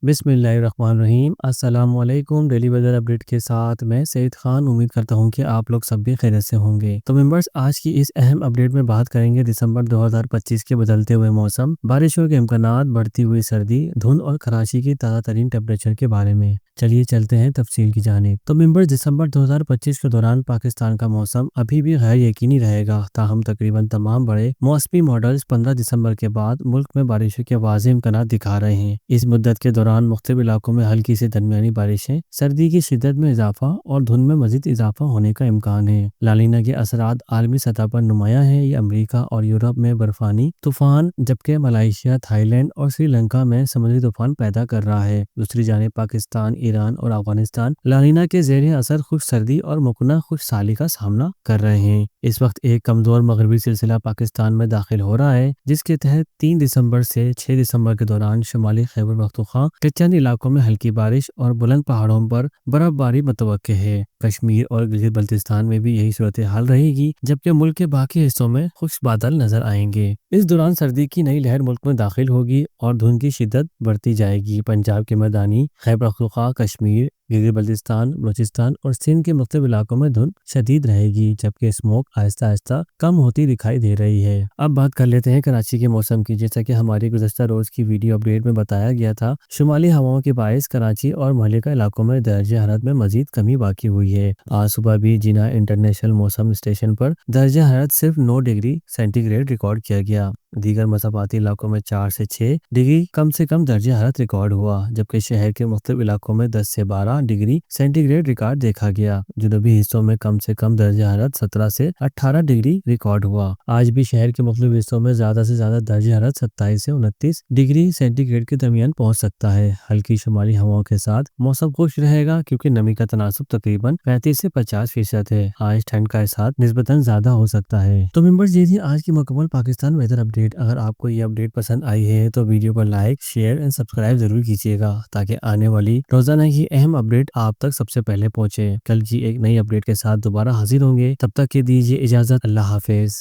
बिस्मिल्लाहिर्रहमानिर्रहीम। अस्सलाम वालेकुम। डेली वेदर अपडेट के साथ मैं सईद खान। उम्मीद करता हूँ कि आप लोग सब भी खैरियत से होंगे। तो मेंबर्स, आज की इस अहम अपडेट में बात करेंगे दिसंबर 2025 के बदलते हुए मौसम, बारिशों के इम्कानात, बढ़ती हुई सर्दी, धुंध और कराची की ताज़ा तरीन टेम्परेचर के बारे में। चलिए चलते हैं तफसील की जानिब। तो मेंबर्स, दिसंबर 2025 के दौरान पाकिस्तान का मौसम अभी भी गैर यकीनी रहेगा। ताहम तकरीबन तमाम बड़े मौसमी मॉडल्स 15 दिसंबर के बाद मुल्क में बारिशों के वाज़ेह इम्कानात दिखा रहे हैं। इस मुद्दत के दौरान मुख्तलिफ इलाकों में हल्की से दरमियानी बारिशें, सर्दी की शिद्दत में इजाफा और धुंध में मजीद इजाफा होने का इम्कान है। लालीना के असरात आलमी सतह पर नुमायां हैं। ये अमरीका और यूरोप में बर्फानी तूफान, जबकि मलाइशिया, थाईलैंड और श्रीलंका में समुद्री तूफान पैदा कर रहा है। दूसरी जानिब पाकिस्तान, ईरान और अफगानिस्तान लालीना के ज़ेर असर खुश सर्दी और मुकन्ना खुश साली का सामना कर रहे हैं। इस वक्त एक कमजोर मगरबी सिलसिला पाकिस्तान में दाखिल हो रहा है, जिसके तहत 3 दिसंबर से 6 दिसंबर के दौरान शुमाली खैबर पख्तूनख्वा के चंद इलाकों में हल्की बारिश और बुलंद पहाड़ों पर बर्फबारी मुतवक्के है। कश्मीर और गिलगित बल्तिस्तान में भी यही सूरत हाल रहेगी, जबकि मुल्क के बाकी हिस्सों में खुश्क बादल नजर आएंगे। इस दौरान सर्दी की नई लहर मुल्क में दाखिल होगी और धुंध की शिद्दत बढ़ती जाएगी। पंजाब के मैदानी, खैबर पख्तूनख्वा, कश्मीर, गिलगित बल्तिस्तान, बलूचिस्तान और सिंध के मुख्तलिफ इलाकों में धुंध शदीद रहेगी, जबकि स्मोक आहिस्ता आहिस्ता कम होती दिखाई दे रही है। अब बात कर लेते हैं कराची के मौसम की। जैसा कि हमारी गुज़श्ता रोज की वीडियो अपडेट में बताया गया था, शुमाली हवाओं के बायस कराची और मलिका इलाकों में दर्जा हरारत में मजीद कमी बाकी हुई है। आज सुबह भी जिना इंटरनेशनल मौसम स्टेशन पर दर्जा हरारत सिर्फ 9 डिग्री सेंटीग्रेड रिकॉर्ड किया गया। दीगर मसाफाती इलाकों में 4 से 6 डिग्री कम से कम दर्जा हरारत रिकॉर्ड हुआ, जबकि शहर के मुख्तलिफ इलाकों में 10 से 12 डिग्री सेंटीग्रेड रिकॉर्ड देखा गया। जुनूबी हिस्सों में कम से कम दर्जा हरारत 17 से 18 डिग्री रिकॉर्ड हुआ। आज भी शहर के मुख्तलिफ हिस्सों में ज्यादा से ज्यादा दर्जा हरारत 27 से 29 डिग्री सेंटीग्रेड के दरमियान पहुंच सकता है। हल्की शुमाली हवाओं के साथ मौसम खुश रहेगा, क्योंकि नमी का तनासुब तकरीबन 35 से 50% है। आज ठंड का एहसास निस्बतन ज्यादा हो सकता है। तो मेंबर्स, ये थी आज की मुकम्मल पाकिस्तान वेदर अपडेट। अगर आपको ये अपडेट पसंद आई है तो वीडियो को लाइक, शेयर एंड सब्सक्राइब जरूर कीजिएगा, ताकि आने वाली रोजाना की अहम अपडेट आप तक सबसे पहले पहुंचे। कल की एक नई अपडेट के साथ दोबारा हाजिर होंगे। तब तक के दीजिए इजाजत। अल्लाह हाफिज।